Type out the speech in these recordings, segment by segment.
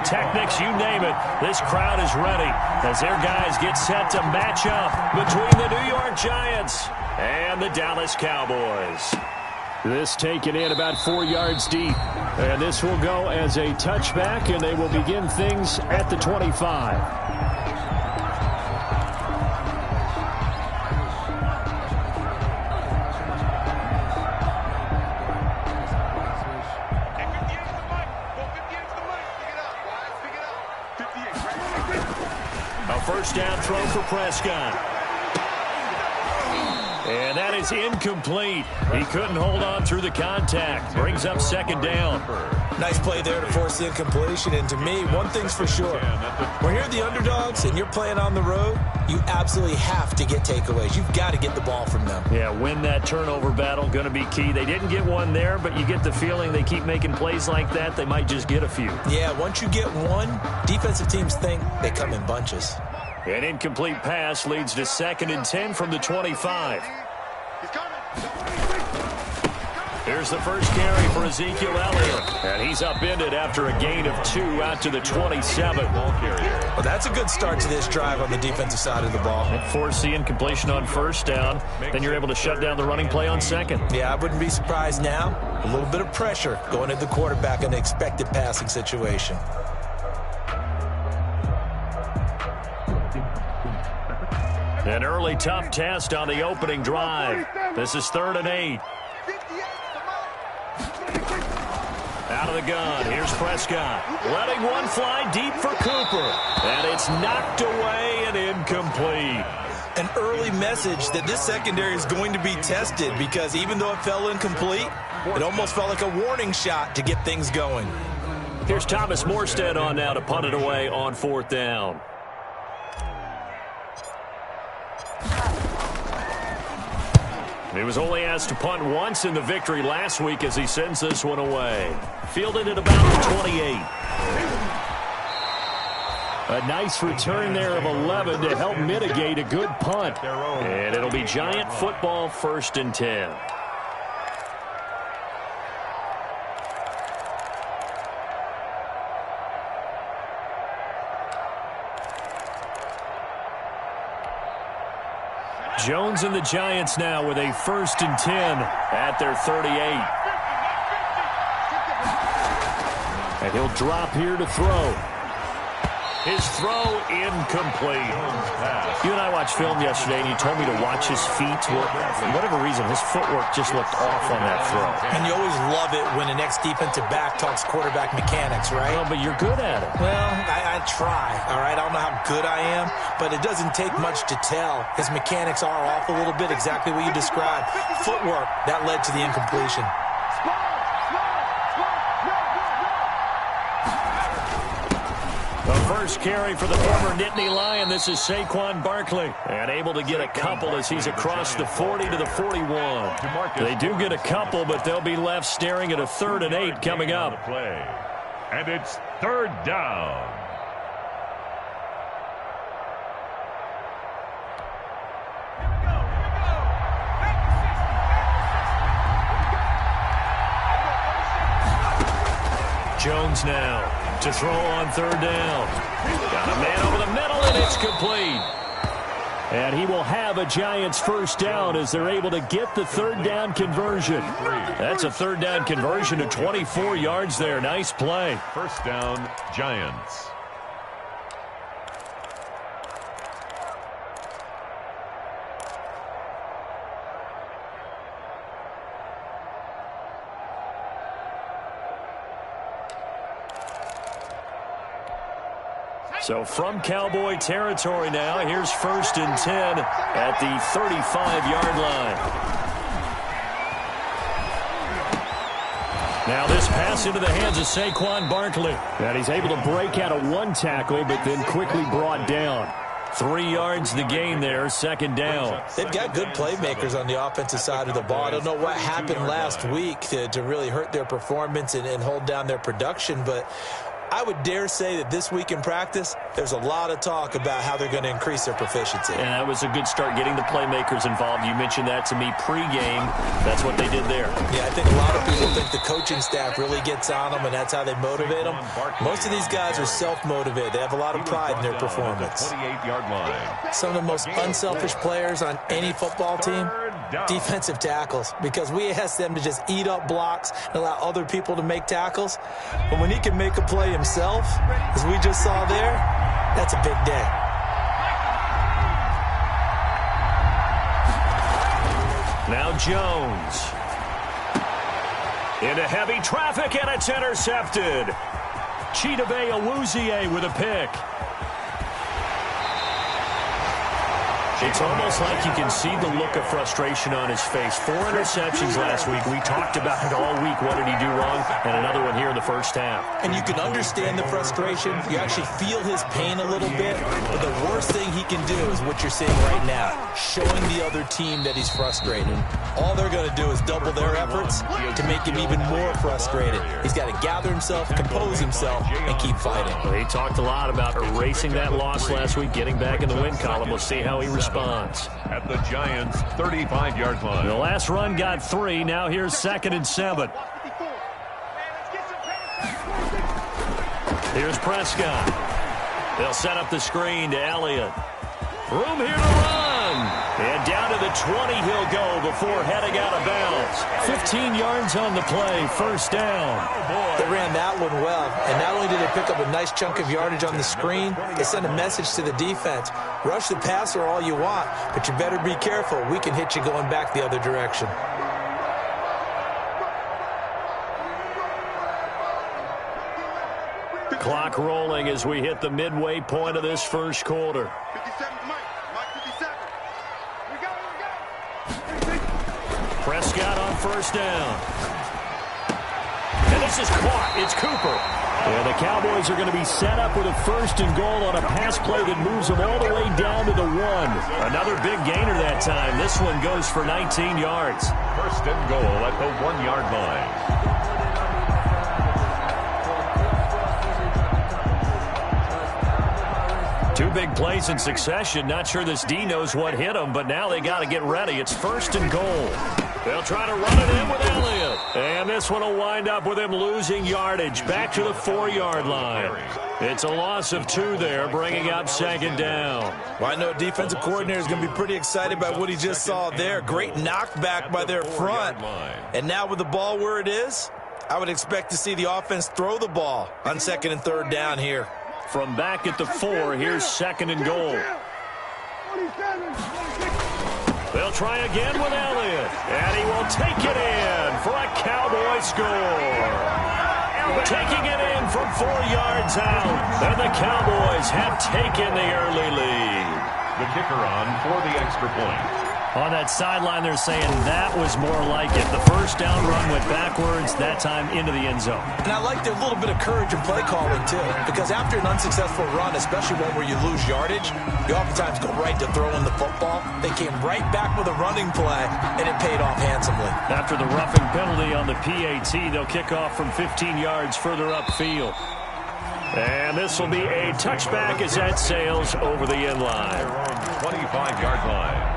pyrotechnics, you name it. This crowd is ready as their guys get set to match up between the New York Giants and the Dallas Cowboys. This taken in about 4 yards deep. And this will go as a touchback, and they will begin things at the 25. A first down throw for Prescott. And that is incomplete. He couldn't hold on through the contact. Brings up second down. Nice play there to force the incompletion. And to me, one thing's for sure. When you're the underdogs and you're playing on the road, you absolutely have to get takeaways. You've got to get the ball from them. Yeah, win that turnover battle, going to be key. They didn't get one there, but you get the feeling they keep making plays like that, they might just get a few. Yeah, once you get one, defensive teams think they come in bunches. An incomplete pass leads to 2nd and 10 from the 25. Here's the first carry for Ezekiel Elliott. And he's upended after a gain of 2 out to the 27. Well, that's a good start to this drive on the defensive side of the ball. Force the incompletion on first down. Then you're able to shut down the running play on second. Yeah, I wouldn't be surprised now. A little bit of pressure going at the quarterback in the expected passing situation. An early tough test on the opening drive. This is 3rd and 8. Out of the gun, here's Prescott. Letting one fly deep for Cooper. And it's knocked away and incomplete. An early message that this secondary is going to be tested because even though it fell incomplete, it almost felt like a warning shot to get things going. Here's Thomas Morstead on now to punt it away on 4th down. He was only asked to punt once in the victory last week as he sends this one away. Fielded at about the 28. A nice return there of 11 to help mitigate a good punt. And it'll be Giant football 1st and 10. Jones and the Giants now with a 1st and 10 at their 38. And he'll drop here to throw. His throw incomplete. You and I watched film yesterday, and you told me to watch his feet. Well, for whatever reason, his footwork just looked off on that throw. And you always love it when the next defensive back talks quarterback mechanics, right? Well, but you're good at it. Well, I try, all right? I don't know how good I am, but it doesn't take much to tell. His mechanics are off a little bit, exactly what you described. Footwork, that led to the incompletion. The first carry for the former Nittany Lion. This is Saquon Barkley. And able to get a couple as he's across the 40 to the 41. They do get a couple, but they'll be left staring at a 3rd and 8 coming up. And it's 3rd down. Jones now to throw on 3rd down. Got a man over the middle, and it's complete. And he will have a Giants 1st down as they're able to get the 3rd down conversion. That's a 3rd down conversion to 24 yards there. Nice play. 1st down, Giants. So from Cowboy territory now, here's 1st and 10 at the 35-yard line. Now this pass into the hands of Saquon Barkley. And he's able to break out of one tackle, but then quickly brought down. 3 yards the gain there, 2nd down. They've got good playmakers on the offensive side of the ball. I don't know what happened last week to really hurt their performance and hold down their production, but I would dare say that this week in practice, there's a lot of talk about how they're going to increase their proficiency. And that was a good start getting the playmakers involved. You mentioned that to me pregame. That's what they did there. Yeah, I think a lot of people think the coaching staff really gets on them, and that's how they motivate them. Most of these guys are self-motivated. They have a lot of pride in their performance. 28-yard line. Some of the most unselfish players on any football team, defensive tackles, because we ask them to just eat up blocks and allow other people to make tackles. But when he can make a play himself, as we just saw there, that's a big day. Now Jones. Into heavy traffic, and it's intercepted. Chidobe Awuzie with a pick. It's almost like you can see the look of frustration on his face. 4 interceptions last week. We talked about it all week. What did he do wrong? And another one here in the first half. And you can understand the frustration. You actually feel his pain a little bit. But the worst thing he can do is what you're seeing right now, showing the other team that he's frustrated. All they're going to do is double their efforts to make him even more frustrated. He's got to gather himself, compose himself, and keep fighting. Well, he talked a lot about erasing that loss last week, getting back in the win column. We'll see how he responds. At the Giants' 35-yard line. The last run got 3. Now here's 2nd and 7. Here's Prescott. They'll set up the screen to Elliott. Room here to run. And down to the 20 he'll go before heading out of bounds. 15 yards on the play. First down. They ran that one well. And not only did they pick up a nice chunk of yardage on the screen, they sent a message to the defense. Rush the passer all you want, but you better be careful. We can hit you going back the other direction. Clock rolling as we hit the midway point of this first quarter. 57, Mike 57. We go. Prescott on first down. And this is caught. It's Cooper. And the Cowboys are going to be set up with a 1st and goal on a pass play that moves them all the way down to the 1. Another big gainer that time. This one goes for 19 yards. 1st and goal at the 1-yard line. Two big plays in succession. Not sure this D knows what hit him, but now they got to get ready. It's 1st and goal. They'll try to run it in with Elliott. And this one will wind up with him losing yardage back to the 4-yard line. It's a loss of 2 there, bringing up 2nd down. Well, I know defensive coordinator is going to be pretty excited about what he just saw there. Great knockback by their front. And now with the ball where it is, I would expect to see the offense throw the ball on 2nd and 3rd down here. From back at the 4, here's 2nd and goal. They'll try again with Elliott, and he will take it in for a Cowboy score. Taking it in from 4 yards out, and the Cowboys have taken the early lead. The kicker on for the extra point. On that sideline, they're saying that was more like it. The first down run went backwards, that time into the end zone. And I like their little bit of courage in play calling, too, because after an unsuccessful run, especially one where you lose yardage, you oftentimes go right to throwing the football. They came right back with a running play, and it paid off handsomely. After the roughing penalty on the PAT, they'll kick off from 15 yards further upfield. And this will be a touchback as that sails over the end line. 25-yard line.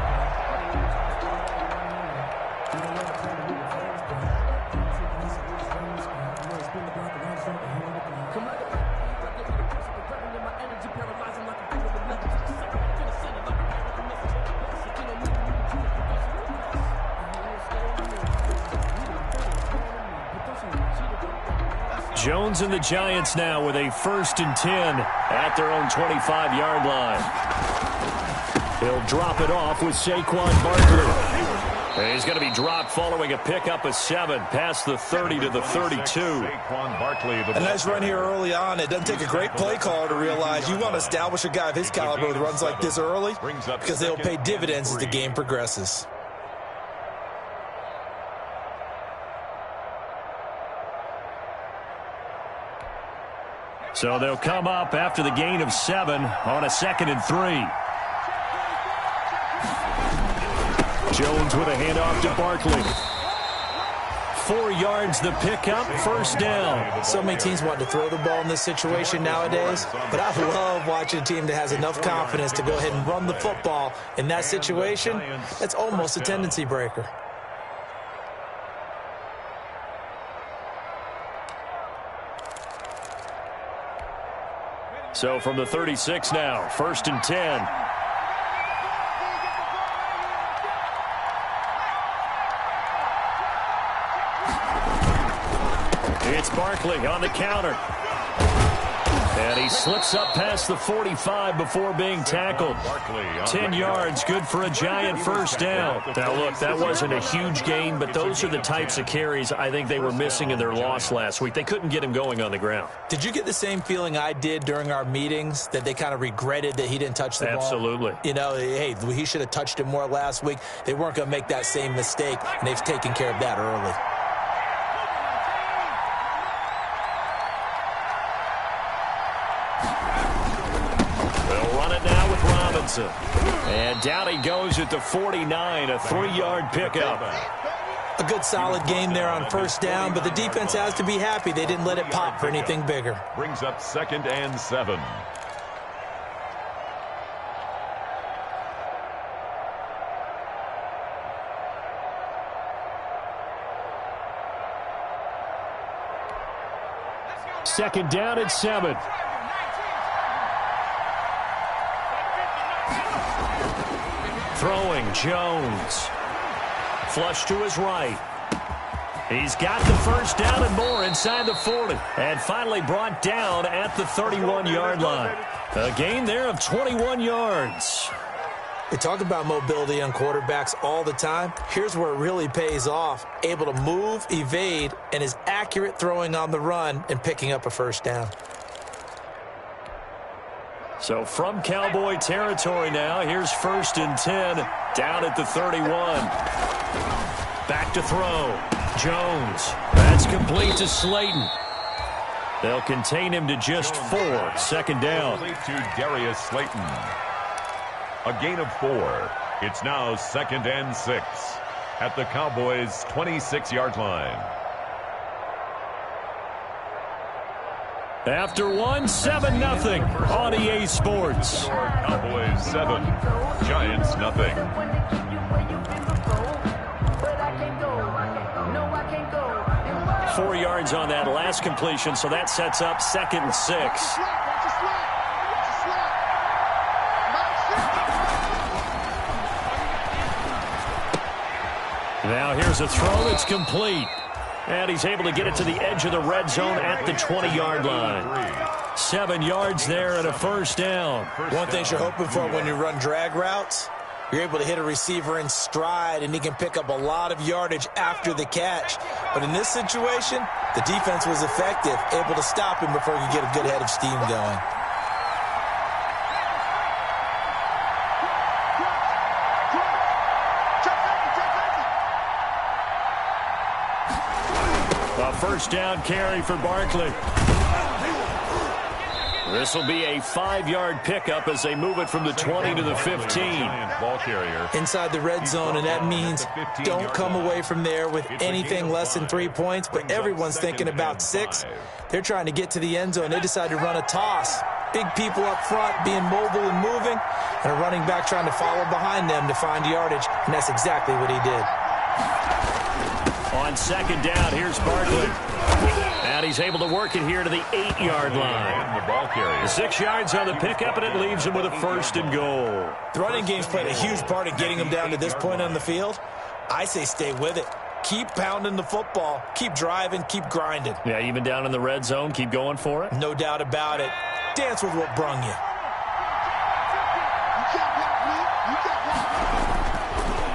Jones and the Giants now with a 1st and 10 at their own 25-yard line. He'll drop it off with Saquon Barkley. And he's going to be dropped following a pickup of 7 past the 30 to the 32. Saquon Barkley, a nice run here early on. It doesn't take a great play caller to realize you want to establish a guy of his caliber with runs like this early because they'll pay dividends as the game progresses. So they'll come up after the gain of 7 on a 2nd and 3. Jones with a handoff to Barkley. 4 yards the pickup, first down. So many teams want to throw the ball in this situation nowadays, but I love watching a team that has enough confidence to go ahead and run the football. In that situation, that's almost a tendency breaker. So from the 36 now, 1st and 10. It's Barkley on the counter. And he slips up past the 45 before being tackled. 10 yards, good for a Giant first down. Now, look, that wasn't a huge gain, but those are the types of carries I think they were missing in their loss last week. They couldn't get him going on the ground. Did you get the same feeling I did during our meetings, that they kind of regretted that he didn't touch the ball? Absolutely. You know, hey, he should have touched it more last week. They weren't going to make that same mistake, and they've taken care of that early. And down he goes at the 49, a 3-yard pickup. A good solid game there on first down, but the defense has to be happy they didn't let it pop for anything bigger. Brings up 2nd and 7. Second down at 7. Throwing, Jones. Flush to his right. He's got the first down and more inside the 40. And finally brought down at the 31-yard line. A gain there of 21 yards. We talk about mobility on quarterbacks all the time. Here's where it really pays off. Able to move, evade, and is accurate throwing on the run and picking up a first down. So from Cowboy territory now, here's 1st and 10, down at the 31. Back to throw. Jones. That's complete to Slayton. They'll contain him to just 4. 2nd down. To Darius Slayton. A gain of 4. It's now 2nd and 6 at the Cowboys' 26-yard line. After 7-0 on EA Sports. Cowboys 7, Giants nothing. 4 yards on that last completion, so that sets up 2nd and 6. Now here's a throw that's complete. And he's able to get it to the edge of the red zone at the 20-yard line. 7 yards there and a first down. One thing you're hoping for when you run drag routes, you're able to hit a receiver in stride, and he can pick up a lot of yardage after the catch. But in this situation, the defense was effective, able to stop him before he could get a good head of steam going. A first down carry for Barkley. This will be a 5-yard pickup as they move it from the 20 to the 15. Ball carrier. Inside the red zone, and that means don't come away from there with anything less than 3 points, but everyone's thinking about 6. They're trying to get to the end zone. They decide to run a toss. Big people up front being mobile and moving, and a running back trying to follow behind them to find yardage, and that's exactly what he did. On 2nd down, here's Barkley. And he's able to work it here to the 8-yard line. The ball carrier. 6 yards on the pickup, and it leaves him with a 1st and goal. The running game's played a huge part in getting him down to this point on the field. I say stay with it. Keep pounding the football. Keep driving. Keep grinding. Yeah, even down in the red zone, keep going for it. No doubt about it. Dance with what brung you.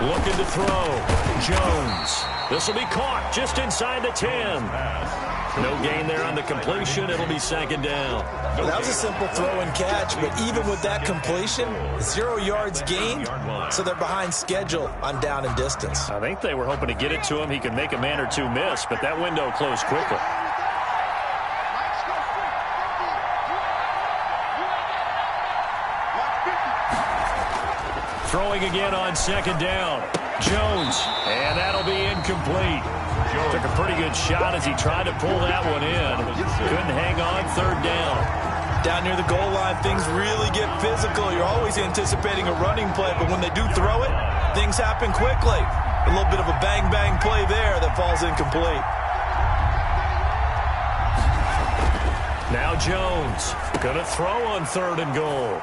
Looking to throw. Jones. This will be caught just inside the 10. No gain there on the completion. It'll be 2nd down. Well, that was a simple throw and catch, but even with that completion, 0 yards gained, so they're behind schedule on down and distance. I think they were hoping to get it to him. He could make a man or two miss, but that window closed quickly. Throwing again on 2nd down. Jones, and that'll be incomplete. Took a pretty good shot as he tried to pull that one in. Couldn't hang on, third down. Down near the goal line, things really get physical. You're always anticipating a running play, but when they do throw it, things happen quickly. A little bit of a bang-bang play there that falls incomplete. Now Jones going to throw on third and goal.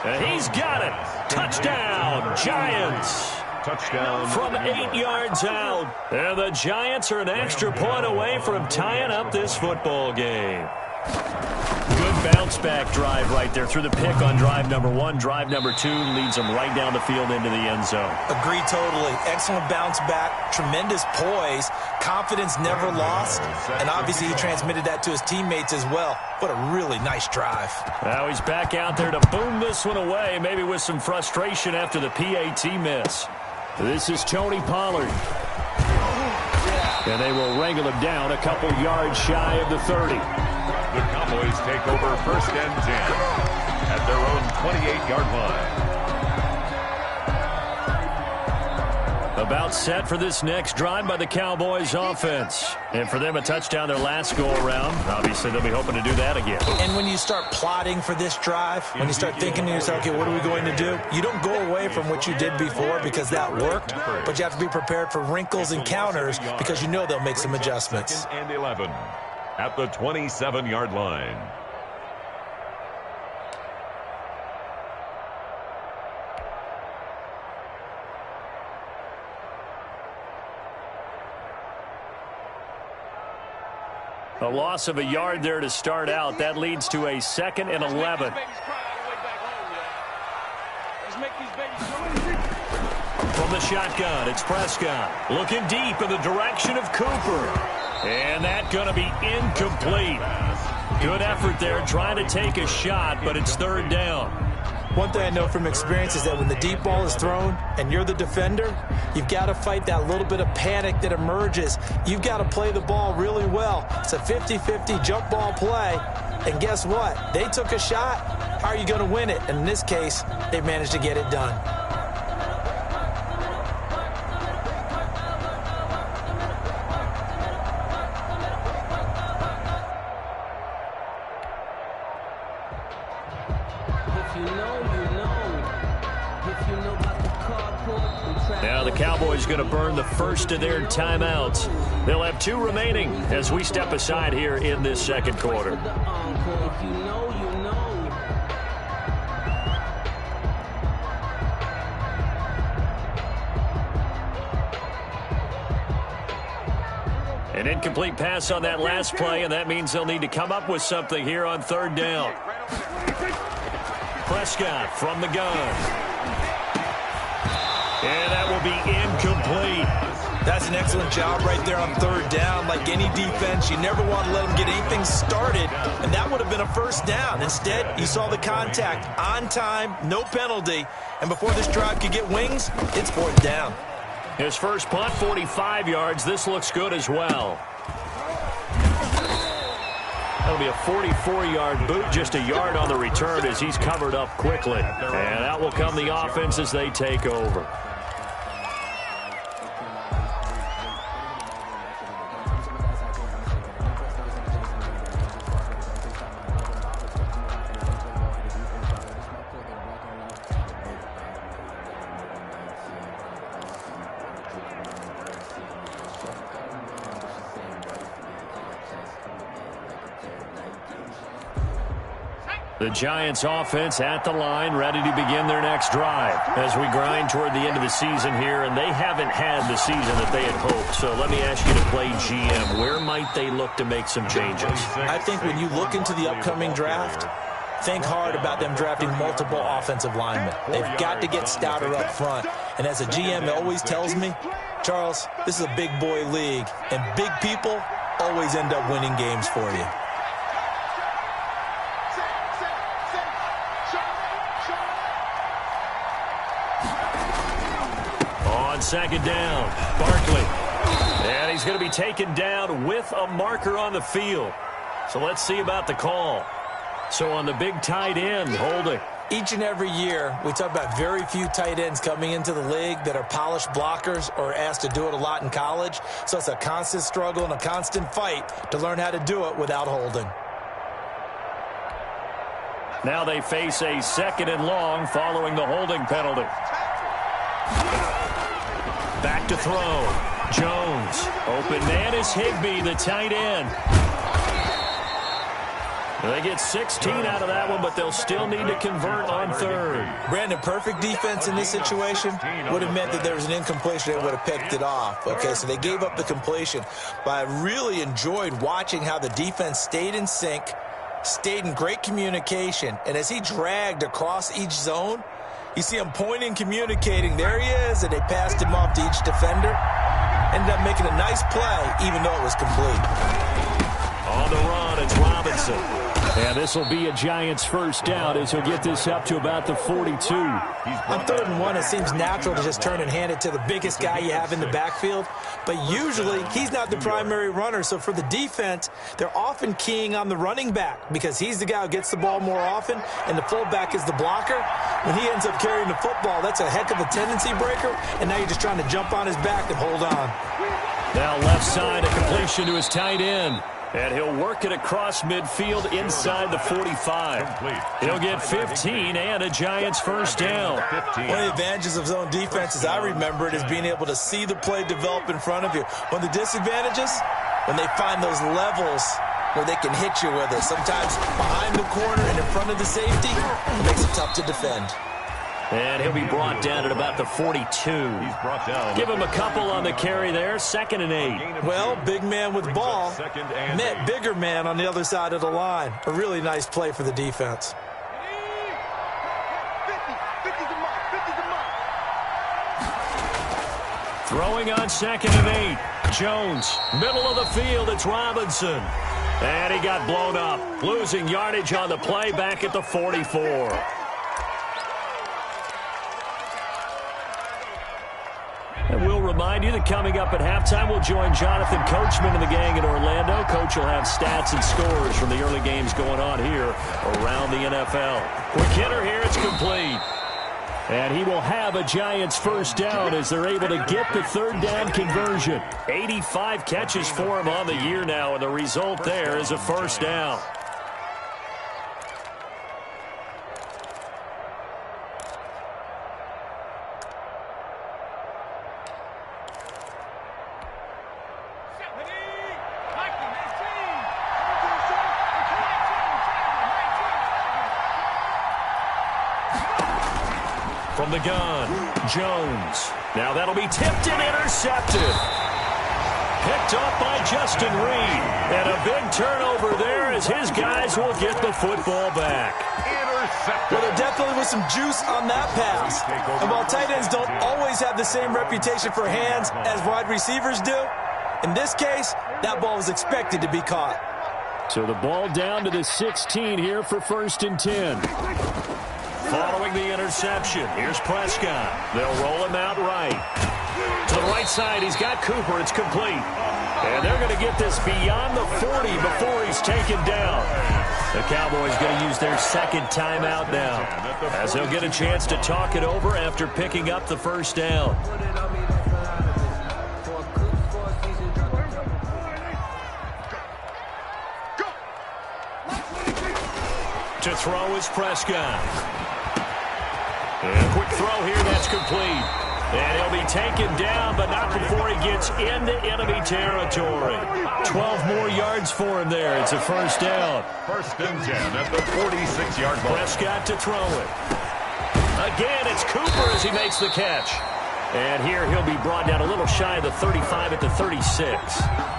And he's got it. Touchdown, Giants. Touchdown. From 8 yards out. And the Giants are an extra point away from tying up this football game. Good bounce-back drive right there through the pick on drive number 1. Drive number 2 leads them right down the field into the end zone. Agree totally. Excellent bounce back, tremendous poise, confidence never lost, and obviously he transmitted that to his teammates as well. What a really nice drive. Now he's back out there to boom this one away, maybe with some frustration after the PAT miss. This is Tony Pollard. And they will wrangle him down a couple yards shy of the 30. The Cowboys take over 1st and 10 at their own 28-yard line. About set for this next drive by the Cowboys offense. And for them, a touchdown their last go-around. Obviously, they'll be hoping to do that again. And when you start plotting for this drive, when you start thinking to yourself, okay, what are we going to do? You don't go away from what you did before because that worked, but you have to be prepared for wrinkles and counters because you know they'll make some adjustments. 2nd and 11 at the 27-yard line. A loss of a yard there to start out. That leads to a 2nd and 11. From the shotgun, it's Prescott. Looking deep in the direction of Cooper. And that going to be incomplete. Good effort there trying to take a shot, but it's third down. One thing I know from experience is that when the deep ball is thrown and you're the defender, you've got to fight that little bit of panic that emerges. You've got to play the ball really well. It's a 50-50 jump ball play. And guess what? They took a shot. How are you going to win it? And in this case, they managed to get it done. Now the Cowboys going to burn the first of their timeouts. They'll have 2 remaining as we step aside here in this second quarter. An incomplete pass on that last play, and that means they'll need to come up with something here on third down. Prescott from the gun. And that will be incomplete. That's an excellent job right there on third down. Like any defense, you never want to let them get anything started, and that would have been a first down. Instead, you saw the contact on time, no penalty, and before this drive could get wings, it's fourth down. His first punt, 45 yards. This looks good as well. That'll be a 44-yard boot, just a yard on the return as he's covered up quickly. And out will come the offense as they take over. The Giants offense at the line, ready to begin their next drive as we grind toward the end of the season here, and they haven't had the season that they had hoped. So let me ask you to play GM. Where might they look to make some changes? I think when you look into the upcoming draft, think hard about them drafting multiple offensive linemen. They've got to get stouter up front. And as a GM, it always tells me, Charles, this is a big boy league, and big people always end up winning games for you. Second down, Barkley. And he's going to be taken down with a marker on the field. So let's see about the call. So on the big tight end, holding. Each and every year, we talk about very few tight ends coming into the league that are polished blockers or asked to do it a lot in college. So it's a constant struggle and a constant fight to learn how to do it without holding. Now they face a 2nd and long following the holding penalty. Back to throw. Jones. Open man is Higbee, the tight end. They get 16 out of that one, but they'll still need to convert on 3rd. Brandon, perfect defense in this situation would have meant that there was an incompletion. They would have picked it off. Okay, so they gave up the completion. But I really enjoyed watching how the defense stayed in sync, stayed in great communication, and as he dragged across each zone, you see him pointing, communicating. There he is, and they passed him off to each defender. Ended up making a nice play, even though it was complete. On the run, it's Robinson. And this will be a Giants first down as he'll get this up to about the 42. On 3rd and 1, it seems natural to just turn and hand it to the biggest guy you have in the backfield. But usually, he's not the primary runner. So for the defense, they're often keying on the running back because he's the guy who gets the ball more often, and the fullback is the blocker. When he ends up carrying the football, that's a heck of a tendency breaker, and now you're just trying to jump on his back and hold on. Now left side, a completion to his tight end. And he'll work it across midfield inside the 45. He'll get 15 and a Giants first down. One of the advantages of zone defense, as I remember it, is being able to see the play develop in front of you. One of the disadvantages, when they find those levels where they can hit you with it. Sometimes behind the corner and in front of the safety, it makes it tough to defend. And he'll be brought down at about the 42. He's brought down. Give him a couple on the carry there. 2nd and 8. Well, big man with ball met bigger man on the other side of the line. A really nice play for the defense. 50's the mark. 50's the mark. Throwing on 2nd and 8. Jones, middle of the field. It's Robinson. And he got blown up. Losing yardage on the play back at the 44. And we'll remind you that coming up at halftime, we'll join Jonathan Coachman and the gang in Orlando. Coach will have stats and scores from the early games going on here around the NFL. Quick hitter here, it's complete. And he will have a Giants first down as they're able to get the 3rd down conversion. 85 catches for him on the year now, and the result there is a first down. From the gun, Jones. Now that'll be tipped and intercepted. Picked off by Justin Reed. And a big turnover there as his guys will get the football back. Well, there definitely was some juice on that pass. And while tight ends don't always have the same reputation for hands as wide receivers do, in this case, that ball was expected to be caught. So the ball down to the 16 here for 1st and 10. Following the interception, here's Prescott. They'll roll him out right. To the right side, he's got Cooper. It's complete. And they're going to get this beyond the 40 before he's taken down. The Cowboys going to use their 2nd timeout now, as they'll get a chance to talk it over after picking up the first down. To throw is Prescott. And a quick throw here, that's complete. And he'll be taken down, but not before he gets into enemy territory. 12 more yards for him there. It's a first down. 1st and 10 at the 46-yard line. Prescott to throw it. Again, it's Cooper as he makes the catch. And here he'll be brought down a little shy of the 35 at the 36.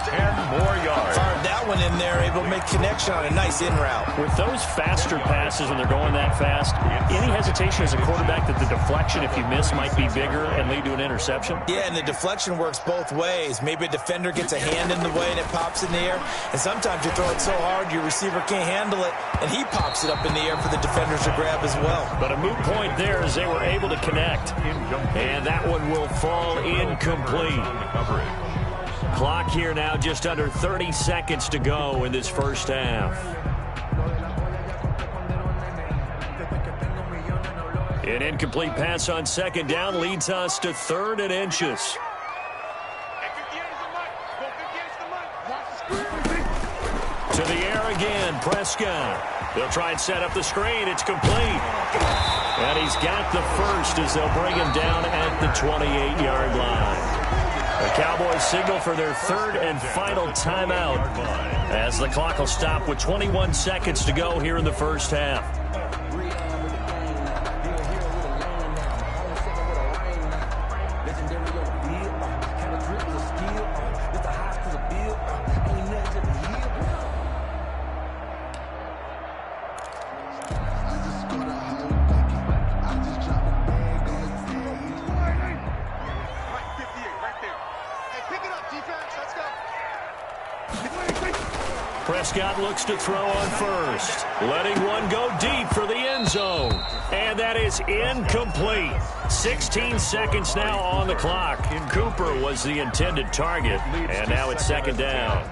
10 more yards. Fired that one in there, able to make connection on a nice in route. With those faster passes when they're going that fast, any hesitation as a quarterback that the deflection, if you miss, might be bigger and lead to an interception? Yeah, and the deflection works both ways. Maybe a defender gets a hand in the way and it pops in the air. And sometimes you throw it so hard your receiver can't handle it, and he pops it up in the air for the defenders to grab as well. But a moot point there as they were able to connect. And that one will fall incomplete. Clock here now just under 30 seconds to go in this first half. An incomplete pass on second down leads us to 3rd and inches. To the air again, Prescott. They'll try and set up the screen. It's complete. And he's got the first as they'll bring him down at the 28-yard line. The Cowboys signal for their 3rd and final timeout as the clock will stop with 21 seconds to go here in the first half. Prescott looks to throw on first, letting one go deep for the end zone. And that is incomplete. 16 seconds now on the clock. Cooper was the intended target, and now it's second down.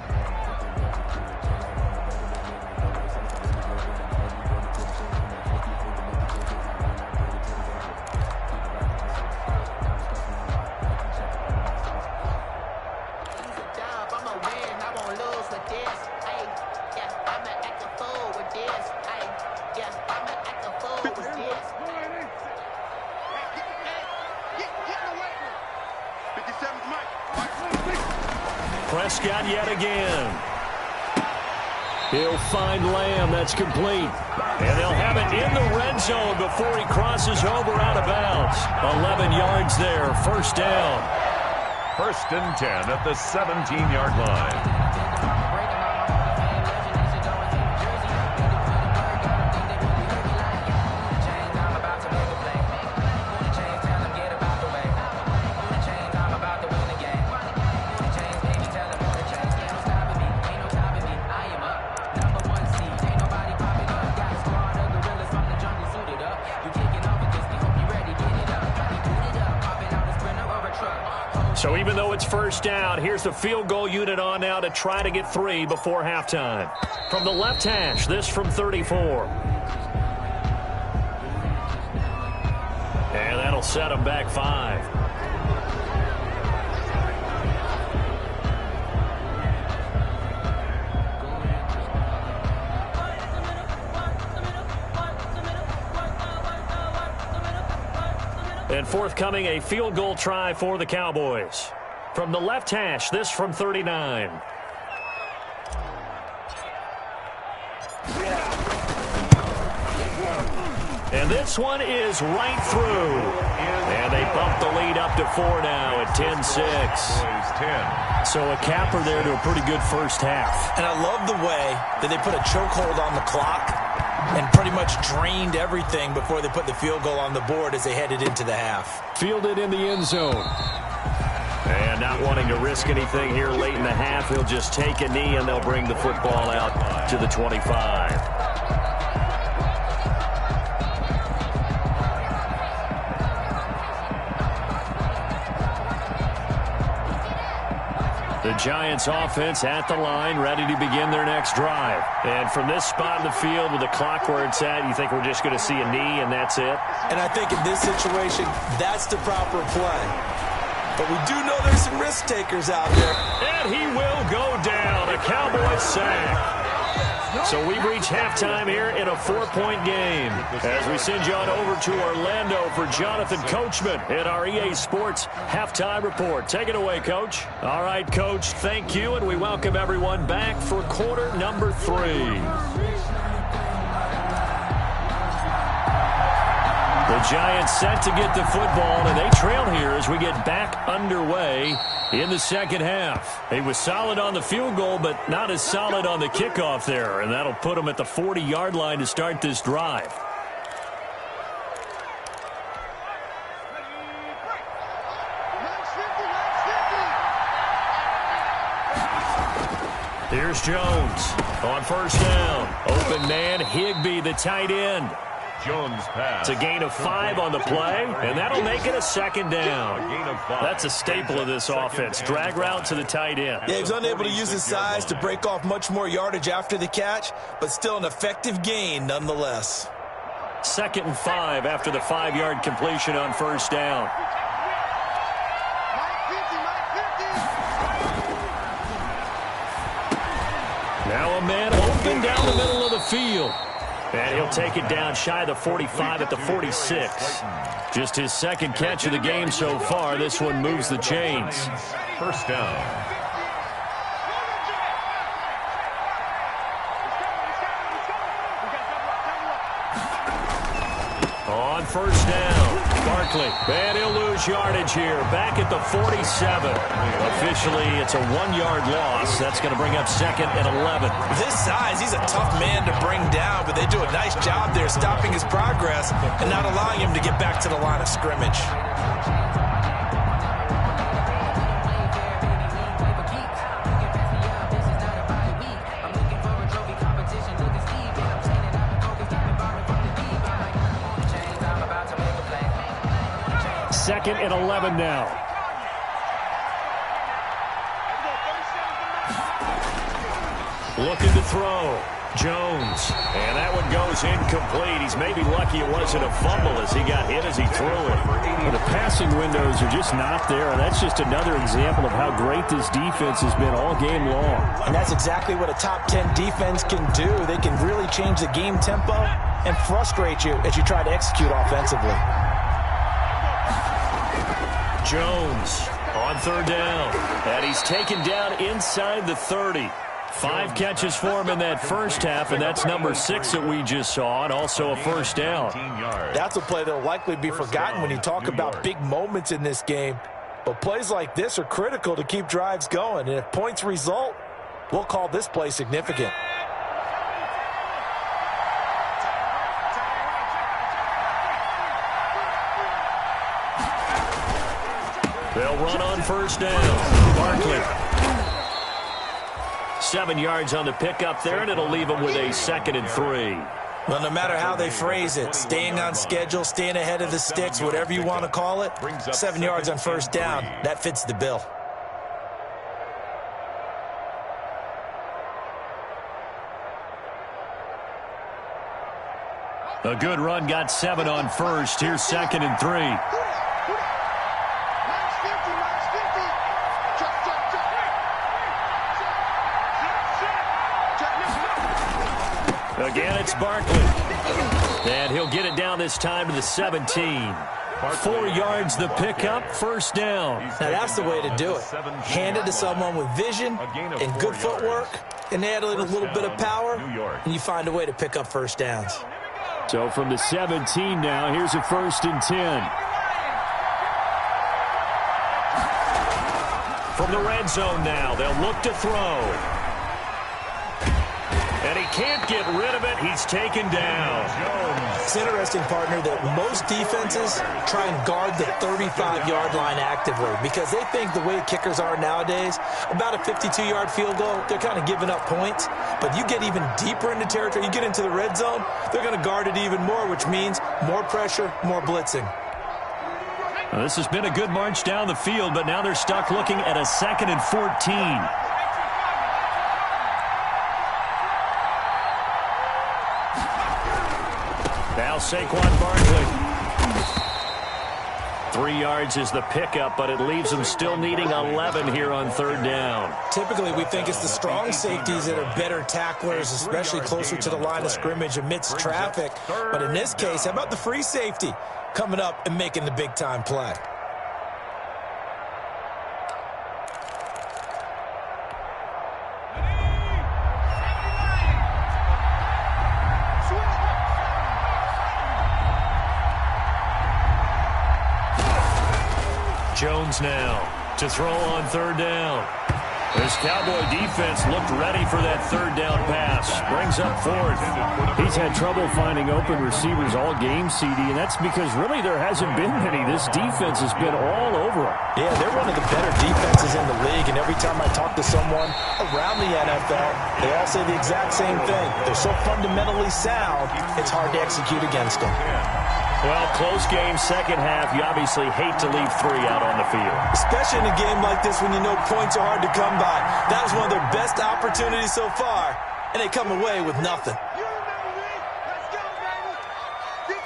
Prescott yet again. He'll find Lamb. That's complete. And they'll have it in the red zone before he crosses over out of bounds. 11 yards there. First down. 1st and 10 at the 17-yard line. So even though it's first down, here's the field goal unit on now to try to get 3 before halftime. From the left hash, this from 34. And that'll set them back 5. And forthcoming, a field goal try for the Cowboys. From the left hash, this from 39. And this one is right through. And they bump the lead up to 4 now at 10-6. So a capper there to a pretty good first half. And I love the way that they put a chokehold on the clock and pretty much drained everything before they put the field goal on the board as they headed into the half. Fielded in the end zone. And not wanting to risk anything here late in the half, he'll just take a knee and they'll bring the football out to the 25. The Giants offense at the line, ready to begin their next drive. And from this spot in the field with the clock where it's at, you think we're just going to see a knee and that's it? And I think in this situation, that's the proper play. But we do know there's some risk takers out there. And he will go down. A Cowboys sack. So we reach halftime here in a 4-point game as we send you on over to Orlando for Jonathan Coachman in our EA Sports Halftime Report. Take it away, Coach. All right, Coach, thank you, and we welcome everyone back for quarter number 3. The Giants set to get the football, and they trail here as we get back underway in the second half. He was solid on the field goal, but not as solid on the kickoff there, and that'll put him at the 40-yard line to start this drive. Here's Jones on first down. Open man, Higbee, the tight end. Jones pass. It's a gain of 5 on the play, and that'll make it a second down. That's a staple of this offense. Drag route to the tight end. Yeah, he was unable to use his size to break off much more yardage after the catch, but still an effective gain nonetheless. 2nd and 5 after the 5-yard completion on first down. Now a man open down the middle of the field. And he'll take it down shy of the 45 at the 46. Just his 2nd catch of the game so far. This one moves the chains. First down. On first down, Barkley. And he'll lose yardage here. Back at the 47. Officially, it's a 1-yard loss. That's going to bring up 2nd and 11. This size, he's a tough man to bring down, but they do a nice job there stopping his progress and not allowing him to get back to the line of scrimmage. Second and 11 now. Looking to throw. Jones. And that one goes incomplete. He's maybe lucky it wasn't a fumble as he got hit as he threw it. Well, the passing windows are just not there. And that's just another example of how great this defense has been all game long. And that's exactly what a top 10 defense can do. They can really change the game tempo and frustrate you as you try to execute offensively. Jones on 3rd down. And he's taken down inside the 30. 5 catches for him in that first half, and that's number 6 that we just saw, and also a first down. That's a play that will likely be forgotten when you talk about big moments in this game. But plays like this are critical to keep drives going, and if points result, we'll call this play significant. They'll run on first down. Barkley. 7 yards on the pickup there, and it'll leave them with a 2nd and 3. Well, no matter how they phrase it, staying on schedule, staying ahead of the sticks, whatever you want to call it, 7 yards on first down, that fits the bill. A good run, got 7 on first. Here's 2nd and 3. Again, it's Barkley. And he'll get it down this time to the 17. 4 yards the pickup, first down. Now that's the way to do it. Hand it to someone with vision and good footwork, and add a little bit of power, and you find a way to pick up first downs. So from the 17 now, here's a 1st and 10. From the red zone now, they'll look to throw. And he can't get rid of it. He's taken down. It's interesting, partner, that most defenses try and guard the 35-yard line actively because they think the way kickers are nowadays, about a 52-yard field goal, they're kind of giving up points. But you get even deeper into territory, you get into the red zone, they're going to guard it even more, which means more pressure, more blitzing. Well, this has been a good march down the field, but now they're stuck looking at a 2nd and 14. Now Saquon Barkley. 3 yards is the pickup, but it leaves them still needing 11 here on 3rd down. Typically, we think it's the strong safeties that are better tacklers, especially closer to the line of scrimmage amidst traffic. But in this case, how about the free safety coming up and making the big-time play? Jones now to throw on 3rd down. This Cowboy defense looked ready for that 3rd down pass. Brings up 4th. He's had trouble finding open receivers all game, CD, and that's because really there hasn't been many. This defense has been all over them. Yeah, they're one of the better defenses in the league, and every time I talk to someone around the NFL, they all say the exact same thing. They're so fundamentally sound, it's hard to execute against them. Well, close game, second half. You obviously hate to leave 3 out on the field. Especially in a game like this when you know points are hard to come by. That was one of their best opportunities so far, and they come away with nothing. You remember me? Let's go, baby.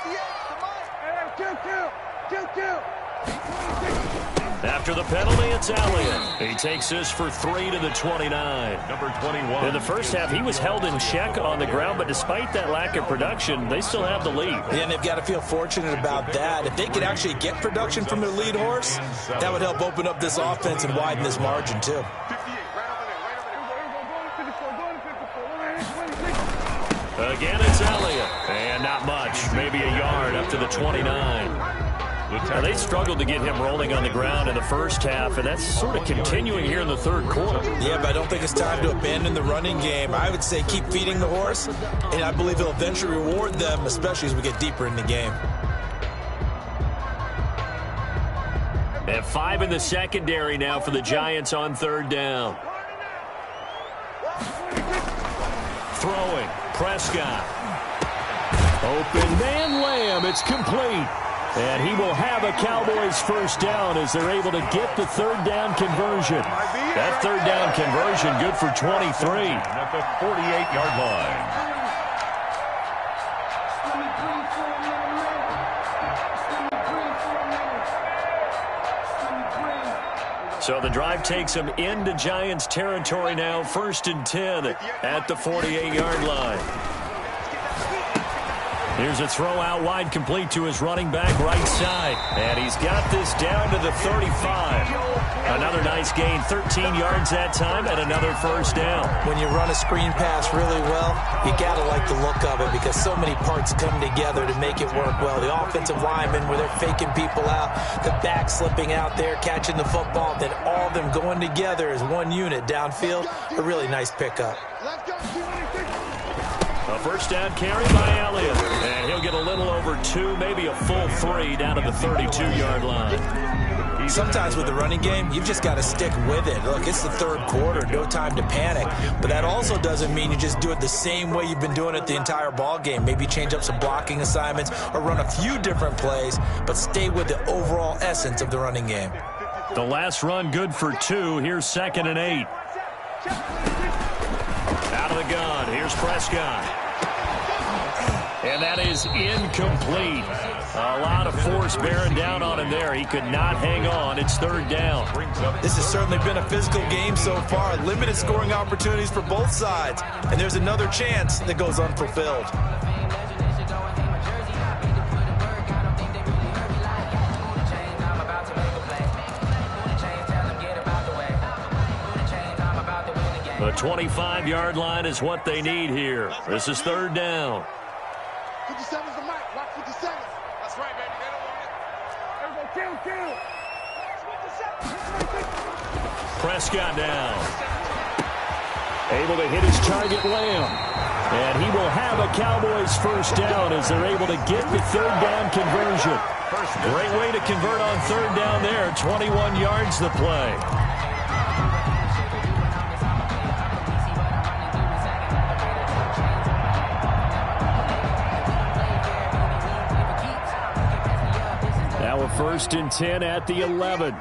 After the penalty, it's Elliott. He takes this for 3 to the 29. Number 21. In the first half, he was held in check on the ground, but despite that lack of production, they still have the lead. Yeah, and they've got to feel fortunate about that. If they could actually get production from their lead horse, that would help open up this offense and widen this margin, too. Again, it's Elliott. And not much. Maybe a yard up to the 29. Now, they struggled to get him rolling on the ground in the first half, and that's sort of continuing here in the third quarter. Yeah, but I don't think it's time to abandon the running game. I would say keep feeding the horse, and I believe he'll eventually reward them, especially as we get deeper in the game. And 5 in the secondary now for the Giants on third down. Throwing, Prescott. Open man, Lamb. It's complete. And he will have a Cowboys first down as they're able to get the third down conversion. That third down conversion good for 23. At the 48-yard line. So the drive takes them into Giants territory now, 1st and 10 at the 48-yard line. Here's a throw out wide, complete to his running back right side. And he's got this down to the 35. Another nice gain, 13 yards that time, and another first down. When you run a screen pass really well, you got to like the look of it because so many parts come together to make it work well. The offensive linemen, where they're faking people out, the back slipping out there, catching the football, then all of them going together as one unit downfield. A really nice pickup. A first down carry by Elliott. And he'll get a little over 2, maybe a full 3 down to the 32-yard line. Sometimes with the running game, you've just got to stick with it. Look, it's the third quarter, no time to panic. But that also doesn't mean you just do it the same way you've been doing it the entire ball game. Maybe change up some blocking assignments or run a few different plays, but stay with the overall essence of the running game. The last run good for 2. Here's 2nd and 8. Out of the gun. Here's Prescott. And that is incomplete. A lot of force bearing down on him there. He could not hang on. It's third down. This has certainly been a physical game so far. Limited scoring opportunities for both sides. And there's another chance that goes unfulfilled. The 25-yard line is what they need here. This is third down. 57's the mic. Watch 57. That's right, baby. They don't want it. There we go. Kill. Prescott down. Able to hit his target, Lamb. And he will have a Cowboys first down as they're able to get the third down conversion. Great way to convert on third down there. 21 yards the play. Now a 1st and 10 at the 11.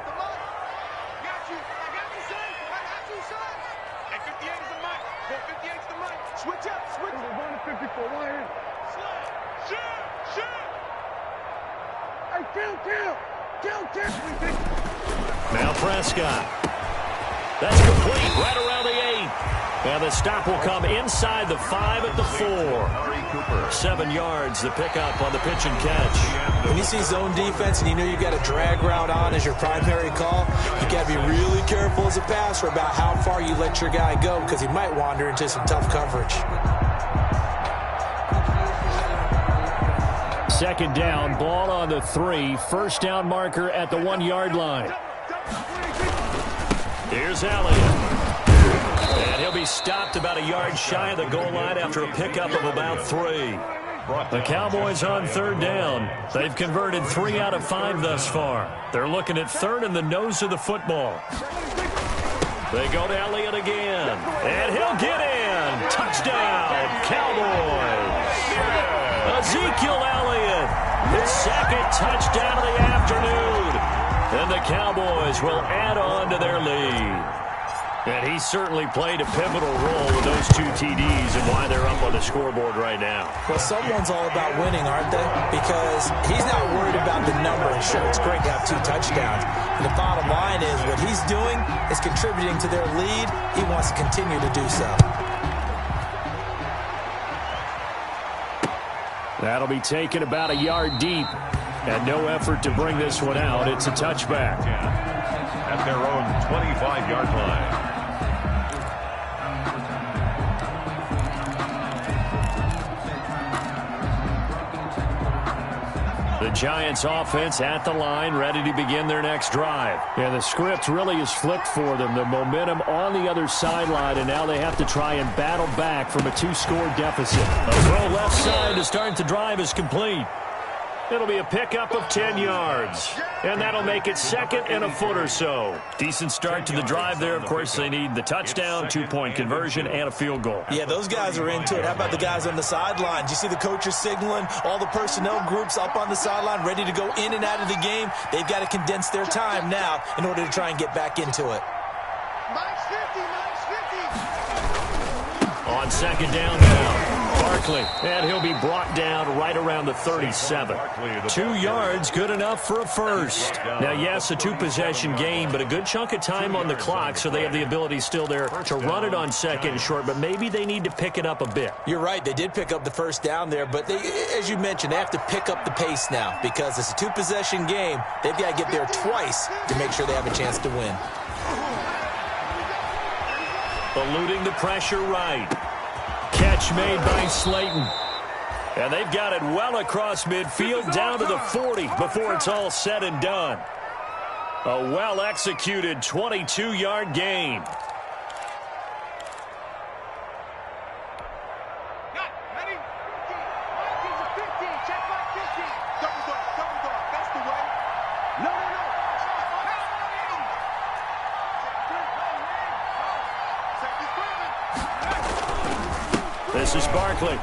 Now Prescott. That's complete right around the 8. And the stop will come inside the 5 at the 4. 7 yards, the pickup on the pitch and catch. When you see zone defense and you know you've got a drag route on as your primary call, you got to be really careful as a passer about how far you let your guy go because he might wander into some tough coverage. 2nd down, ball on the 3. First down marker at the 1-yard line. Here's Elliott. And he'll be stopped about a yard shy of the goal line after a pickup of about 3. The Cowboys on third down. They've converted 3 out of 5 thus far. They're looking at third in the nose of the football. They go to Elliott again. And he'll get in. Touchdown, Cowboys. Ezekiel Elliott, his 2nd touchdown of the afternoon. And the Cowboys will add on to their lead. And he certainly played a pivotal role with those 2 TDs and why they're up on the scoreboard right now. Well, someone's all about winning, aren't they? Because he's not worried about the number. Sure, it's great to have 2 touchdowns. And the bottom line is what he's doing is contributing to their lead. He wants to continue to do so. That'll be taken about a yard deep. And no effort to bring this one out. It's a touchback. At their own 25-yard line. The Giants offense at the line, ready to begin their next drive. Yeah, the script really is flipped for them. The momentum on the other sideline, and now they have to try and battle back from a 2-score deficit. A throw left side to start the drive is complete. It'll be a pickup of 10 yards. And that'll make it second and a foot or so. Decent start to the drive there. Of course, they need the touchdown, 2-point conversion, and a field goal. Yeah, those guys are into it. How about the guys on the sideline? Do you see the coaches signaling? All the personnel groups up on the sideline ready to go in and out of the game. They've got to condense their time now in order to try and get back into it. Nice 50, nice 50. On second down now. Barkley, and he'll be brought down right around the 37. 2 yards, good enough for a first. Now, yes, a 2-possession game, but a good chunk of time on the clock, so they have the ability still there to run it on second and short, but maybe they need to pick it up a bit. You're right. They did pick up the first down there, but as you mentioned, they have to pick up the pace now because it's a 2-possession game. They've got to get there twice to make sure they have a chance to win. Eluding the pressure right. Catch made by Slayton. And they've got it well across midfield down to the 40 before it's all said and done. A well-executed 22-yard gain. This is Barkley.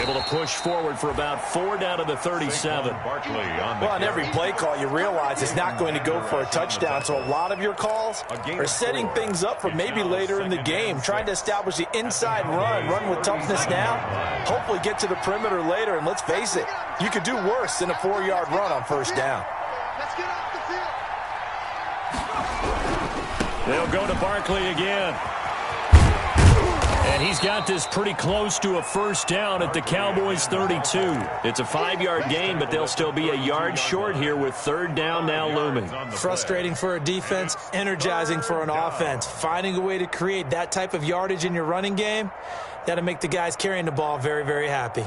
Able to push forward for about 4 down to the 37. Well, on every play call, you realize it's not going to go for a touchdown, so a lot of your calls are setting things up for maybe later in the game, trying to establish the inside run with toughness now, hopefully get to the perimeter later, and let's face it, you could do worse than a 4-yard run on first down. Let's get off the field. They'll go to Barkley again. And he's got this pretty close to a first down at the Cowboys' 32. It's a 5-yard gain, but they'll still be a yard short here with third down now looming. Frustrating for a defense, energizing for an offense. Finding a way to create that type of yardage in your running game, that'll make the guys carrying the ball very, very happy.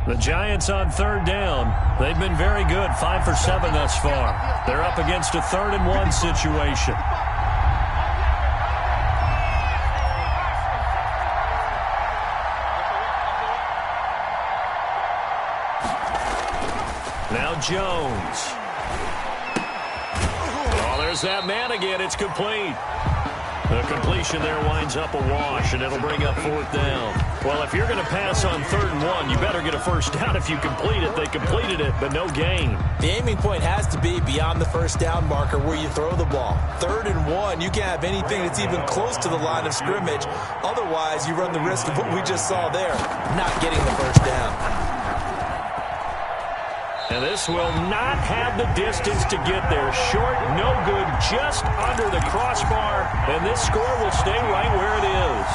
The Giants on third down. They've been very good, 5 for 7 thus far. They're up against a 3rd and 1 situation. Now Jones. Oh, there's that man again. It's complete. The completion there winds up a wash, and it'll bring up 4th down. Well, if you're going to pass on 3rd and 1, you better get a first down if you complete it. They completed it, but no gain. The aiming point has to be beyond the first down marker where you throw the ball. 3rd and 1, you can't have anything that's even close to the line of scrimmage. Otherwise, you run the risk of what we just saw there, not getting the first down. And this will not have the distance to get there. Short, no good, just under the crossbar. And this score will stay right where it is.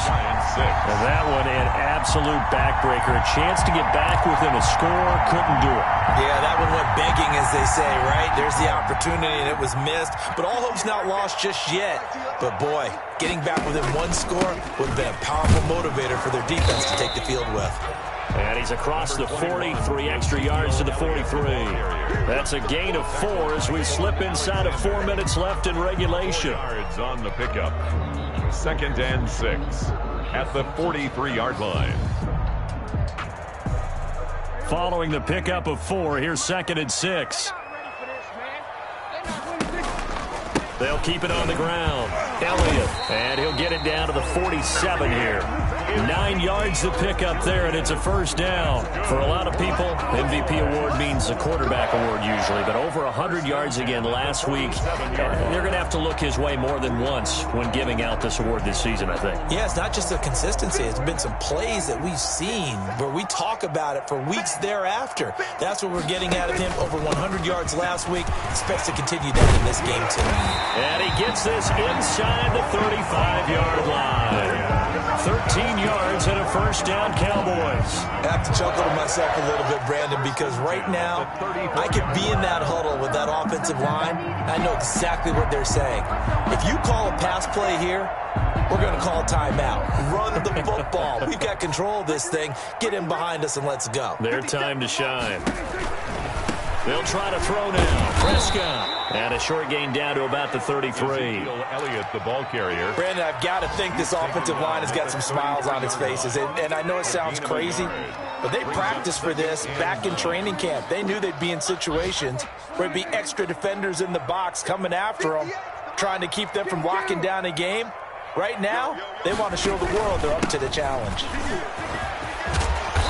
And that one an absolute backbreaker. A chance to get back within a score, couldn't do it. Yeah, that one went begging, as they say, right? There's the opportunity, and it was missed. But all hope's not lost just yet. But, boy, getting back within 1 score would have been a powerful motivator for their defense to take the field with. And he's across the 40, 3 extra yards to the 43. That's a gain of 4 as we slip inside of 4 minutes left in regulation. Yards on the pickup. 2nd and 6 at the 43-yard line. Following the pickup of 4, here's 2nd and 6. They'll keep it on the ground. Elliott, and he'll get it down to the 47 here. 9 yards to pick up there, and it's a first down. For a lot of people, MVP award means a quarterback award usually, but over 100 yards again last week. They're going to have to look his way more than once when giving out this award this season, I think. Yeah, it's not just the consistency. It's been some plays that we've seen where we talk about it for weeks thereafter. That's what we're getting out of him. Over 100 yards last week. Expects to continue that in this game, too. And he gets this inside the 35-yard line. 13 yards and a first down, Cowboys. I have to chuckle to myself a little bit, Brandon, because right now I could be in that huddle with that offensive line. I know exactly what they're saying. If you call a pass play here, we're going to call timeout. Run the football. We've got control of this thing. Get in behind us and let's go. Their time to shine. They'll try to throw now. Prescott. And a short gain down to about the 33. Elliott, the ball carrier. Brandon, I've got to think this offensive line has got some smiles on its faces. And I know it sounds crazy, but they practiced for this back in training camp. They knew they'd be in situations where there'd be extra defenders in the box coming after them, trying to keep them from locking down a game. Right now, they want to show the world they're up to the challenge.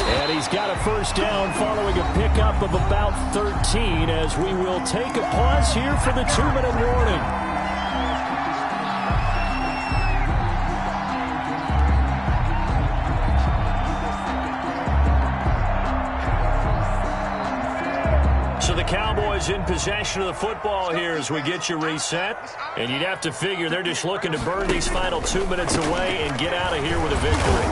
And he's got a first down following a pickup of about 13 as we will take a pause here for the 2-minute warning. So the Cowboys in possession of the football here as we get you reset. And you'd have to figure they're just looking to burn these final 2 minutes away and get out of here with a victory.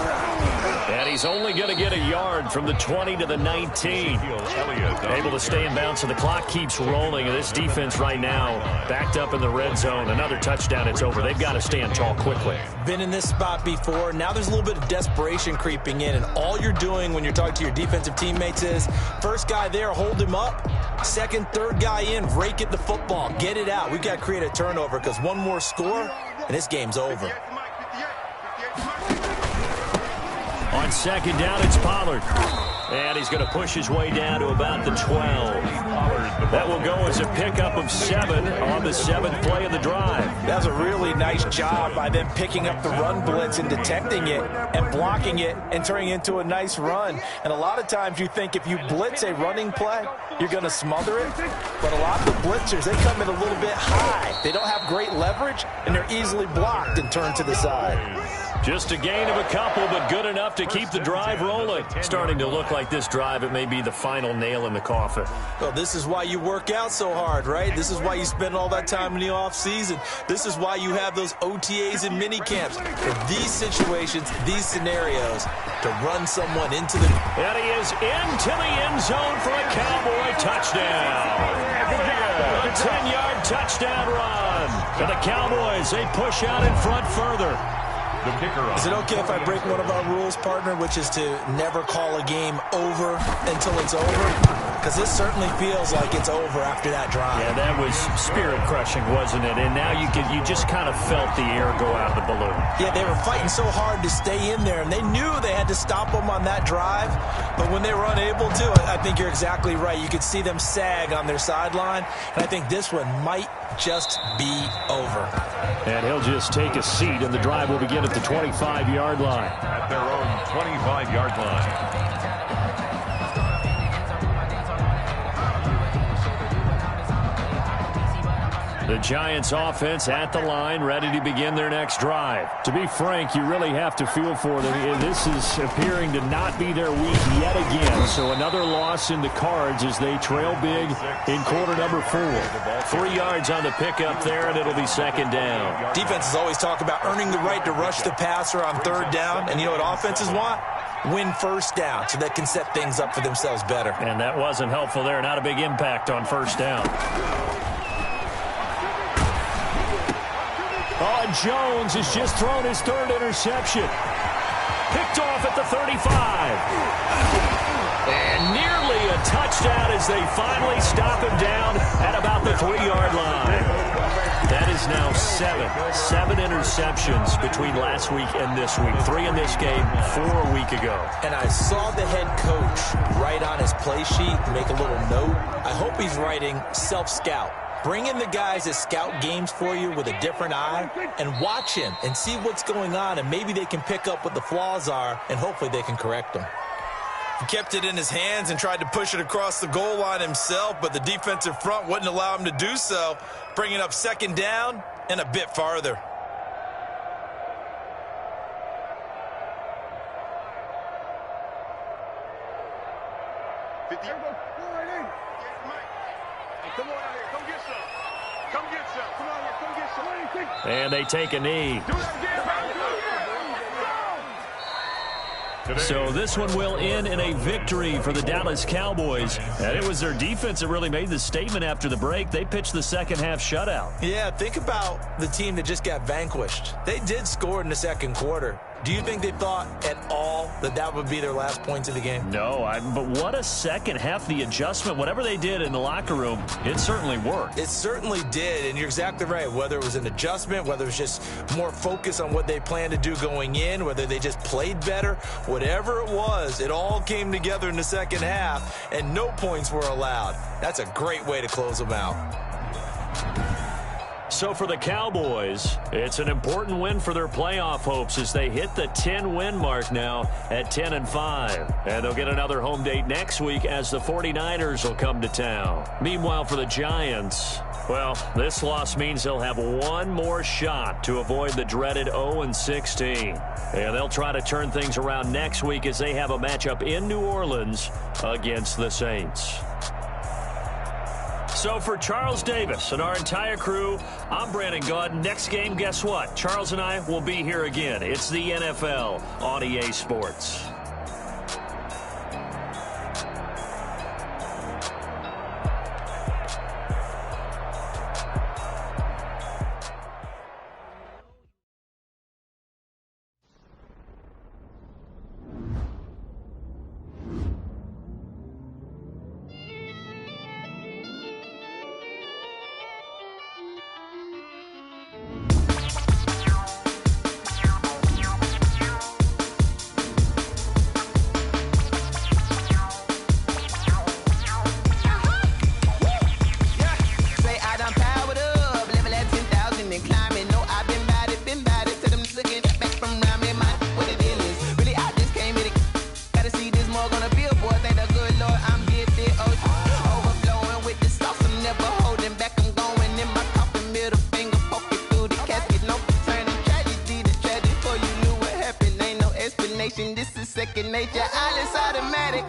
And he's only going to get a yard from the 20 to the 19. Able to stay in bounds, so the clock keeps rolling. And this defense right now backed up in the red zone. Another touchdown, it's over. They've got to stand tall quickly. Been in this spot before. Now there's a little bit of desperation creeping in. And all you're doing when you're talking to your defensive teammates is, first guy there, hold him up. Second, third guy in, rake at the football. Get it out. We've got to create a turnover because one more score, and this game's over. On second down, it's Pollard. And he's going to push his way down to about the 12. That will go as a pickup of 7 on the 7th play of the drive. That was a really nice job by them picking up the run blitz and detecting it and blocking it and turning it into a nice run. And a lot of times you think if you blitz a running play, you're going to smother it. But a lot of the blitzers, they come in a little bit high. They don't have great leverage, and they're easily blocked and turned to the side. Just a gain of a couple, but good enough to keep the drive rolling. Starting to look like this drive, it may be the final nail in the coffin. Well, this is why you work out so hard, right? This is why you spend all that time in the offseason. This is why you have those OTAs and mini camps. For these situations, these scenarios, to run someone into the... And he is into the end zone for a Cowboy touchdown. A 10-yard touchdown run. And the Cowboys, they push out in front further. Is it okay if I break one of our rules, partner, which is to never call a game over until it's over? Because this certainly feels like it's over after that drive. Yeah, that was spirit-crushing, wasn't it? And now you just kind of felt the air go out of the balloon. Yeah, they were fighting so hard to stay in there, and they knew they had to stop them on that drive. But when they were unable to, I think you're exactly right. You could see them sag on their sideline, and I think this one might just be over. And he'll just take a seat, and the drive will begin at the 25-yard line. At their own 25-yard line. The Giants offense at the line, ready to begin their next drive. To be frank, you really have to feel for them. This is appearing to not be their week yet again. So another loss in the cards as they trail big in quarter number 4. 3 yards on the pickup there, and it'll be second down. Defenses always talk about earning the right to rush the passer on third down. And you know what offenses want? Win first down so they can set things up for themselves better. And that wasn't helpful there. Not a big impact on first down. Oh, Jones has just thrown his 3rd interception. Picked off at the 35. And nearly a touchdown as they finally stop him down at about the 3-yard line. That is now 7 interceptions between last week and this week. 3 in this game, 4 a week ago. And I saw the head coach write on his play sheet, make a little note. I hope he's writing self-scout. Bring in the guys that scout games for you with a different eye and watch him and see what's going on, and maybe they can pick up what the flaws are, and hopefully they can correct them. He kept it in his hands and tried to push it across the goal line himself, but the defensive front wouldn't allow him to do so, bringing up second down and a bit farther. And they take a knee. So this one will end in a victory for the Dallas Cowboys. And it was their defense that really made the statement after the break. They pitched the second half shutout. Yeah, think about the team that just got vanquished. They did score in the second quarter. Do you think they thought at all that that would be their last points of the game? No, but what a second half. The adjustment, whatever they did in the locker room, it certainly worked. It certainly did, and you're exactly right. Whether it was an adjustment, whether it was just more focus on what they planned to do going in, whether they just played better, whatever it was, it all came together in the second half, and no points were allowed. That's a great way to close them out. So for the Cowboys, it's an important win for their playoff hopes as they hit the 10-win mark now at 10-5. And they'll get another home date next week as the 49ers will come to town. Meanwhile, for the Giants, well, this loss means they'll have one more shot to avoid the dreaded 0-16. And they'll try to turn things around next week as they have a matchup in New Orleans against the Saints. So for Charles Davis and our entire crew, I'm Brandon Gaudin. Next game, guess what? Charles and I will be here again. It's the NFL on EA Sports. This is second nature. All is automatic.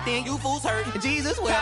You fools hurt. Jesus will.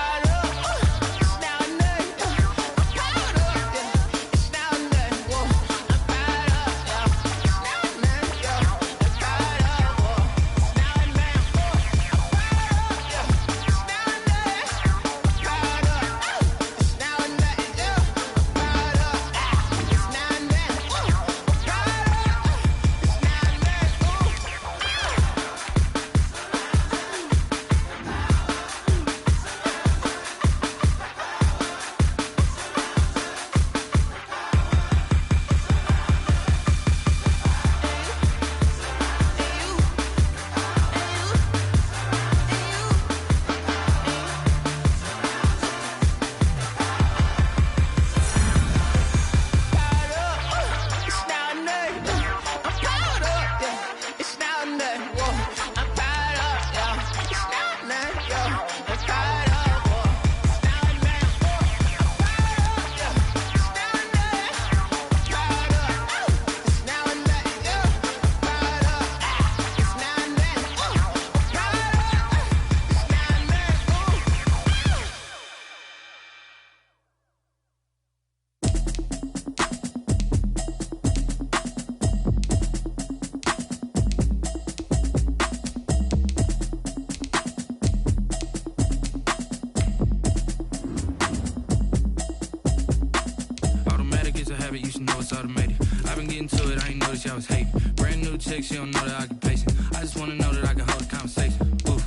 Brand new chick, she don't know that I can pace it. I just wanna know that I can hold a conversation. Oof,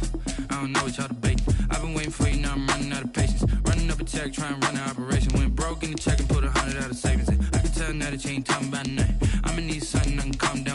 I don't know what y'all debating. I've been waiting for you, now I'm running out of patience. Running up a check, trying to run an operation. Went broke in the check and put 100 out of savings in. I can tell now that you ain't talking about nothing. I'ma need something I can calm down.